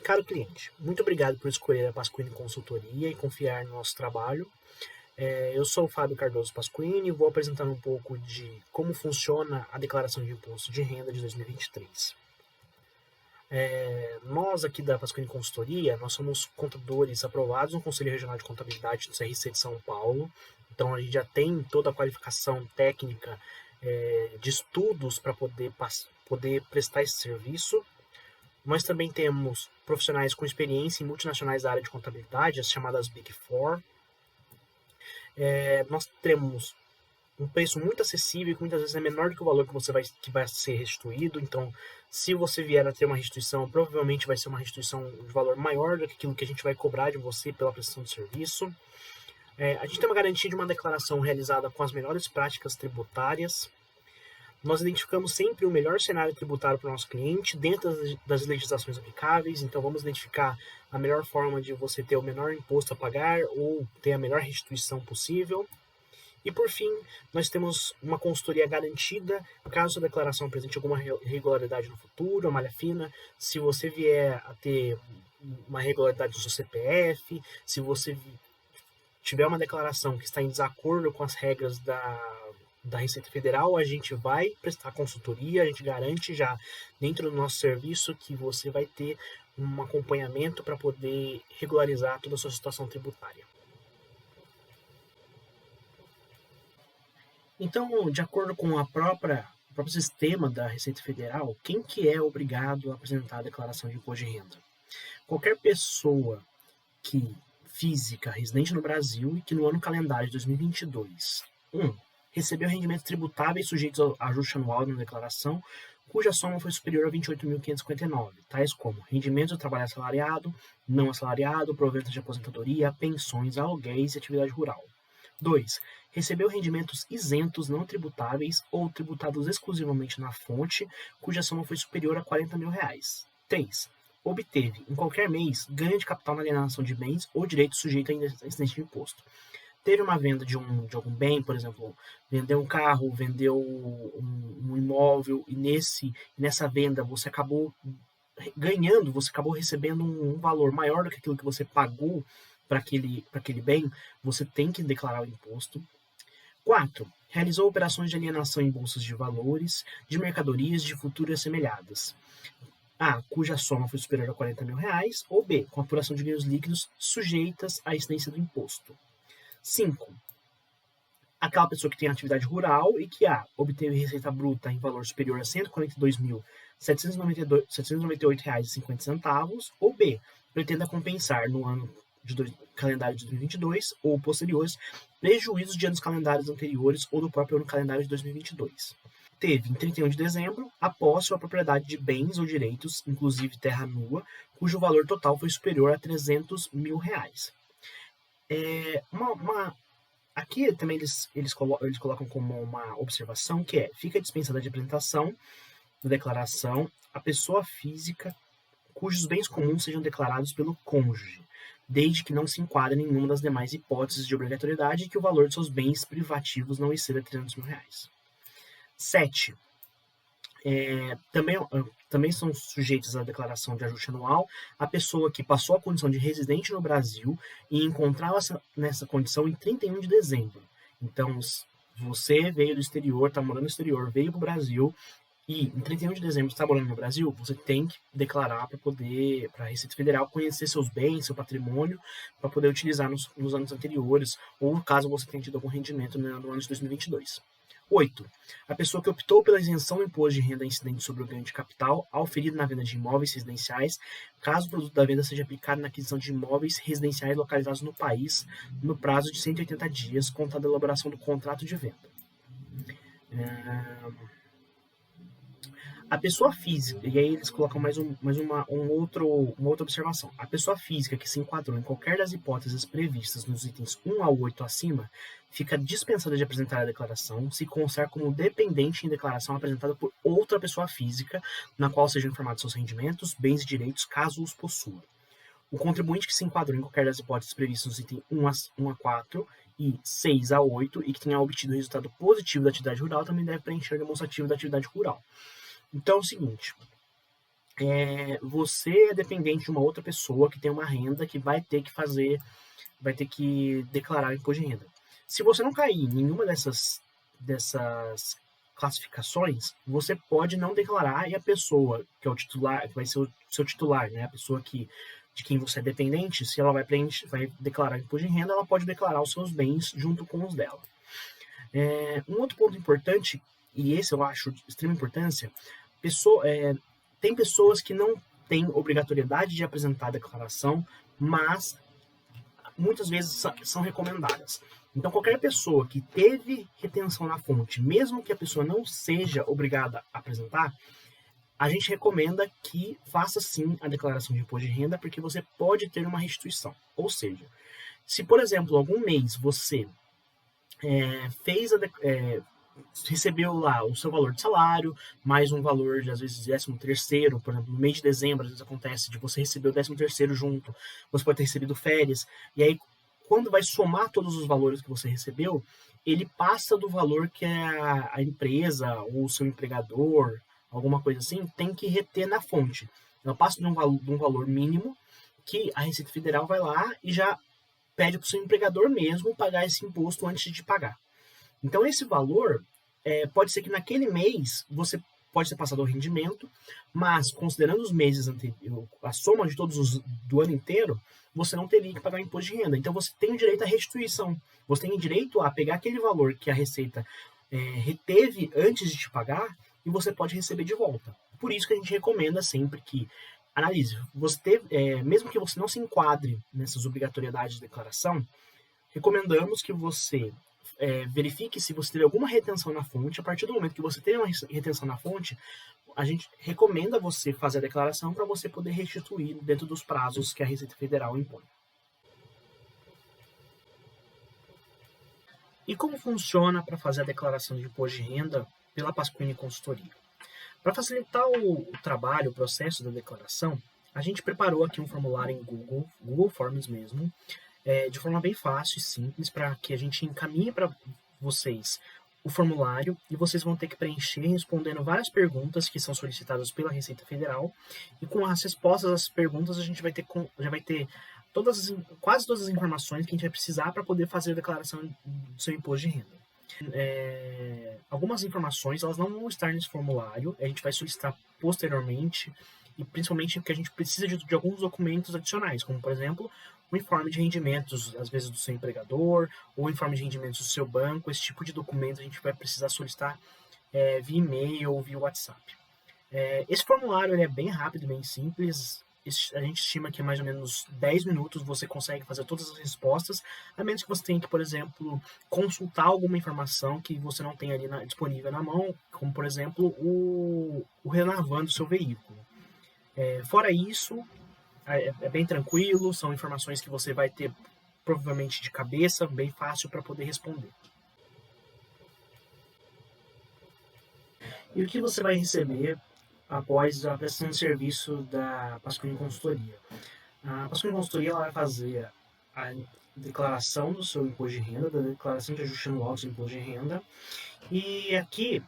Caro cliente, muito obrigado por escolher a Pasquini Consultoria e confiar no nosso trabalho. Eu sou o Fábio Cardoso Pasquini e vou apresentar um pouco de como funciona a declaração de imposto de renda de 2023. Nós aqui da Pasquini Consultoria, nós somos contadores aprovados no Conselho Regional de Contabilidade do CRC de São Paulo. Então a gente já tem toda a qualificação técnica de estudos para poder prestar esse serviço. Nós também temos profissionais com experiência em multinacionais da área de contabilidade, as chamadas Big Four. Nós temos um preço muito acessível e que muitas vezes é menor do que o valor que vai ser restituído. Então, se você vier a ter uma restituição, provavelmente vai ser uma restituição de valor maior do que aquilo que a gente vai cobrar de você pela prestação de serviço. A gente tem uma garantia de uma declaração realizada com as melhores práticas tributárias. Nós identificamos sempre o melhor cenário tributário para o nosso cliente dentro das legislações aplicáveis, então vamos identificar a melhor forma de você ter o menor imposto a pagar ou ter a melhor restituição possível. E por fim, nós temos uma consultoria garantida, caso a declaração apresente alguma irregularidade no futuro, a malha fina, se você vier a ter uma irregularidade no seu CPF, se você tiver uma declaração que está em desacordo com as regras da Receita Federal, a gente vai prestar consultoria, a gente garante já dentro do nosso serviço que você vai ter um acompanhamento para poder regularizar toda a sua situação tributária. Então, de acordo com o próprio sistema da Receita Federal, quem que é obrigado a apresentar a declaração de imposto de renda? Qualquer pessoa física, residente no Brasil e que no ano calendário de 2022, recebeu rendimentos tributáveis sujeitos ao ajuste anual na declaração, cuja soma foi superior a 28.559, tais como rendimentos do trabalho assalariado, não assalariado, proventos de aposentadoria, pensões, aluguéis e atividade rural. 2. Recebeu rendimentos isentos não tributáveis ou tributados exclusivamente na fonte, cuja soma foi superior a R$40 mil. 3. Obteve, em qualquer mês, ganho de capital na alienação de bens ou direitos sujeitos a incidente de imposto. Teve uma venda de algum bem, por exemplo, vendeu um carro, vendeu um imóvel, e nessa venda você acabou ganhando, você acabou recebendo um valor maior do que aquilo que você pagou para aquele bem, você tem que declarar o imposto. 4. Realizou operações de alienação em bolsas de valores, de mercadorias de futuras assemelhadas. A, cuja soma foi superior a R$40 mil, ou B, com apuração de ganhos líquidos sujeitas à incidência do imposto. 5. Aquela pessoa que tem atividade rural e que obteve receita bruta em valor superior a R$ 142.798,50, ou B, pretenda compensar no ano calendário de 2022 ou posteriores prejuízos de anos calendários anteriores ou do próprio ano calendário de 2022. Teve, em 31 de dezembro, a posse ou a propriedade de bens ou direitos, inclusive terra nua, cujo valor total foi superior a R$300 mil. Aqui também eles colocam como uma observação que fica dispensada de apresentação da declaração a pessoa física cujos bens comuns sejam declarados pelo cônjuge, desde que não se enquadre em nenhuma das demais hipóteses de obrigatoriedade e que o valor de seus bens privativos não exceda R$300 mil. 7. Também são sujeitos à declaração de ajuste anual a pessoa que passou a condição de residente no Brasil e encontrava-se nessa condição em 31 de dezembro. Então, você veio do exterior, está morando no exterior, veio para o Brasil e em 31 de dezembro está morando no Brasil, você tem que declarar para a Receita Federal conhecer seus bens, seu patrimônio, para poder utilizar nos anos anteriores, ou caso você tenha tido algum rendimento no ano de 2022. 8. A pessoa que optou pela isenção do imposto de renda incidente sobre o ganho de capital auferido na venda de imóveis residenciais, caso o produto da venda seja aplicado na aquisição de imóveis residenciais localizados no país, no prazo de 180 dias, contado a elaboração do contrato de venda. A pessoa física, e aí eles colocam uma outra observação. A pessoa física que se enquadrou em qualquer das hipóteses previstas nos itens 1 ao 8 acima, fica dispensada de apresentar a declaração se constar como dependente em declaração apresentada por outra pessoa física, na qual sejam informados seus rendimentos, bens e direitos, caso os possua. O contribuinte que se enquadrou em qualquer das hipóteses previstas nos itens 1 a 4 e 6 a 8 e que tenha obtido resultado positivo da atividade rural também deve preencher o demonstrativo da atividade rural. Então é o seguinte, você é dependente de uma outra pessoa que tem uma renda que vai ter que declarar o imposto de renda. Se você não cair em nenhuma dessas classificações, você pode não declarar e a pessoa que é o titular, que vai ser o seu titular, né, a pessoa de quem você é dependente, se ela vai declarar imposto de renda, ela pode declarar os seus bens junto com os dela. Um outro ponto importante, e esse eu acho de extrema importância, tem pessoas que não têm obrigatoriedade de apresentar a declaração, mas muitas vezes são recomendadas. Então, qualquer pessoa que teve retenção na fonte, mesmo que a pessoa não seja obrigada a apresentar, a gente recomenda que faça sim a declaração de imposto de renda, porque você pode ter uma restituição. Ou seja, se, por exemplo, algum mês você fez recebeu lá o seu valor de salário, mais um valor de, às vezes, 13º, por exemplo, no mês de dezembro, às vezes acontece de você receber o 13º junto, você pode ter recebido férias, e aí, quando vai somar todos os valores que você recebeu, ele passa do valor que a empresa ou o seu empregador, alguma coisa assim, tem que reter na fonte. Ela passa de um valor mínimo que a Receita Federal vai lá e já pede para o seu empregador mesmo pagar esse imposto antes de pagar. Então, esse valor, pode ser que naquele mês você pode ter passado o rendimento, mas considerando os meses anteriores, a soma de todos os do ano inteiro, você não teria que pagar imposto de renda. Então, você tem o direito à restituição. Você tem o direito a pegar aquele valor que a Receita reteve antes de te pagar e você pode receber de volta. Por isso que a gente recomenda sempre que analise. Mesmo que você não se enquadre nessas obrigatoriedades de declaração, recomendamos que você verifique se você teve alguma retenção na fonte. A partir do momento que você teve uma retenção na fonte, a gente recomenda você fazer a declaração para você poder restituir dentro dos prazos que a Receita Federal impõe. E como funciona para fazer a declaração de imposto de renda pela Pasquini Consultoria? Para facilitar o trabalho, o processo da declaração, a gente preparou aqui um formulário em Google Forms mesmo, de forma bem fácil e simples, para que a gente encaminhe para vocês o formulário e vocês vão ter que preencher respondendo várias perguntas que são solicitadas pela Receita Federal, e com as respostas às perguntas a gente já vai ter quase todas as informações que a gente vai precisar para poder fazer a declaração do seu imposto de renda. Algumas informações elas não vão estar nesse formulário, a gente vai solicitar posteriormente, e principalmente porque a gente precisa de alguns documentos adicionais, como por exemplo o informe de rendimentos, às vezes do seu empregador, ou o informe de rendimentos do seu banco. Esse tipo de documento a gente vai precisar solicitar via e-mail ou via WhatsApp. Esse formulário ele é bem rápido, bem simples. A gente estima que em mais ou menos 10 minutos você consegue fazer todas as respostas, a menos que você tenha que, por exemplo, consultar alguma informação que você não tem ali disponível na mão, como, por exemplo, o Renavan do seu veículo. Fora isso, é bem tranquilo, são informações que você vai ter provavelmente de cabeça, bem fácil para poder responder. E o que você vai receber após a prestação de serviço da Pasquini Consultoria? A Pasquini Consultoria ela vai fazer a declaração do seu imposto de renda, da declaração de ajuste anual do seu imposto de renda, e aqui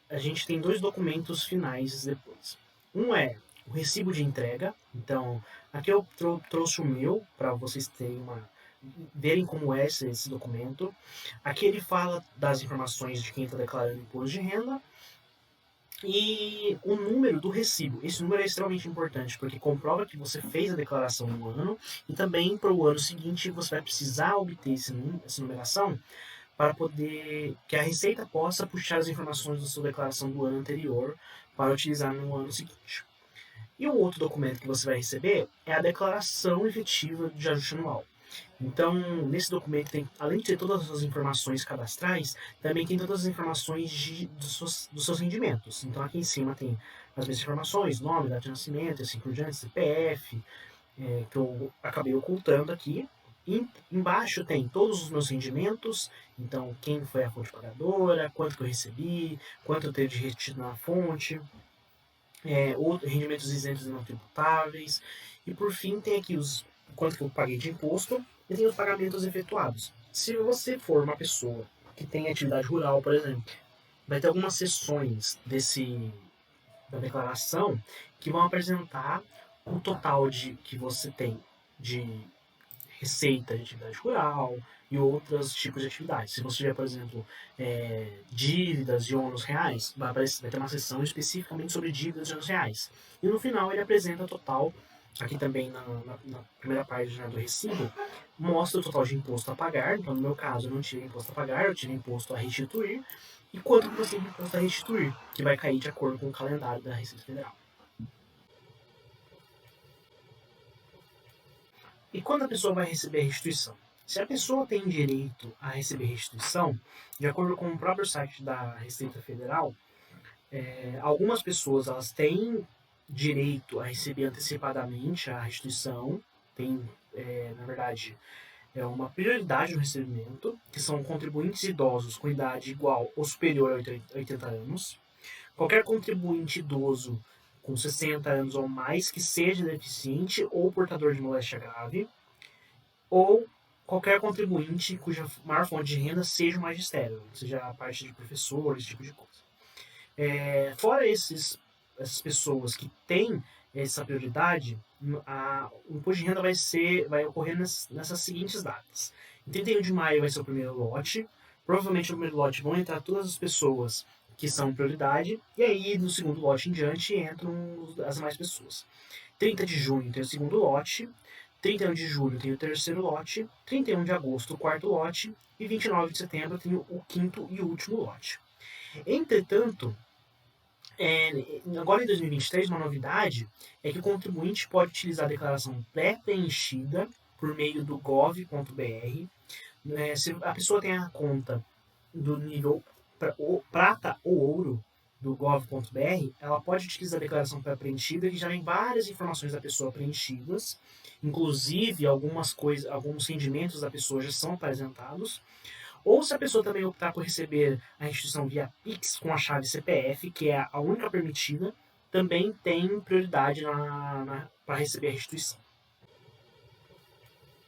a gente tem dois documentos finais depois. Um é o recibo de entrega. Então, aqui eu trouxe o meu para vocês verem como é esse documento. Aqui ele fala das informações de quem está declarando imposto de renda e o número do recibo. Esse número é extremamente importante porque comprova que você fez a declaração no ano, e também para o ano seguinte você vai precisar obter essa numeração para poder que a Receita possa puxar as informações da sua declaração do ano anterior para utilizar no ano seguinte. E o outro documento que você vai receber é a declaração efetiva de ajuste anual. Então, nesse documento, além de ter todas as informações cadastrais, também tem todas as informações dos seus rendimentos. Então, aqui em cima tem as mesmas informações, nome, data de nascimento, assim por diante, CPF, que eu acabei ocultando aqui. E embaixo tem todos os meus rendimentos, então quem foi a fonte pagadora, quanto que eu recebi, quanto eu teve de retido na fonte, rendimentos isentos e não tributáveis. E por fim tem aqui quanto que eu paguei de imposto e tem os pagamentos efetuados. Se você for uma pessoa que tem atividade rural, por exemplo, vai ter algumas seções da declaração que vão apresentar o total que você tem de receita de atividade rural e outros tipos de atividades. Se você tiver, por exemplo, dívidas e ônus reais, vai ter uma seção especificamente sobre dívidas e ônus reais. E no final ele apresenta o total, aqui também na primeira página do recibo, mostra o total de imposto a pagar. Então, no meu caso, eu não tive imposto a pagar, eu tive imposto a restituir. E quanto que você tem imposto a restituir, que vai cair de acordo com o calendário da Receita Federal. E quando a pessoa vai receber a restituição? Se a pessoa tem direito a receber restituição, de acordo com o próprio site da Receita Federal, algumas pessoas elas têm direito a receber antecipadamente a restituição, tem, na verdade, uma prioridade no recebimento, que são contribuintes idosos com idade igual ou superior a 80 anos, qualquer contribuinte idoso com 60 anos ou mais que seja deficiente ou portador de moléstia grave, ou qualquer contribuinte cuja maior fonte de renda seja o magistério, seja a parte de professor, esse tipo de coisa. Fora essas pessoas que têm essa prioridade, o imposto de renda vai ocorrer nessas seguintes datas. Em 31 de maio vai ser o primeiro lote, provavelmente no primeiro lote vão entrar todas as pessoas que são prioridade, e aí no segundo lote em diante entram as demais pessoas. 30 de junho tem o segundo lote, 31 de julho tem o terceiro lote, 31 de agosto o quarto lote, e 29 de setembro tem o quinto e último lote. Entretanto, agora em 2023, uma novidade é que o contribuinte pode utilizar a declaração pré-preenchida por meio do gov.br. Se a pessoa tem a conta do nível prata ou ouro do gov.br, ela pode utilizar a declaração pré-preenchida, que já vem várias informações da pessoa preenchidas, inclusive alguns rendimentos da pessoa já são apresentados. Ou se a pessoa também optar por receber a restituição via Pix com a chave CPF, que é a única permitida, também tem prioridade para receber a restituição.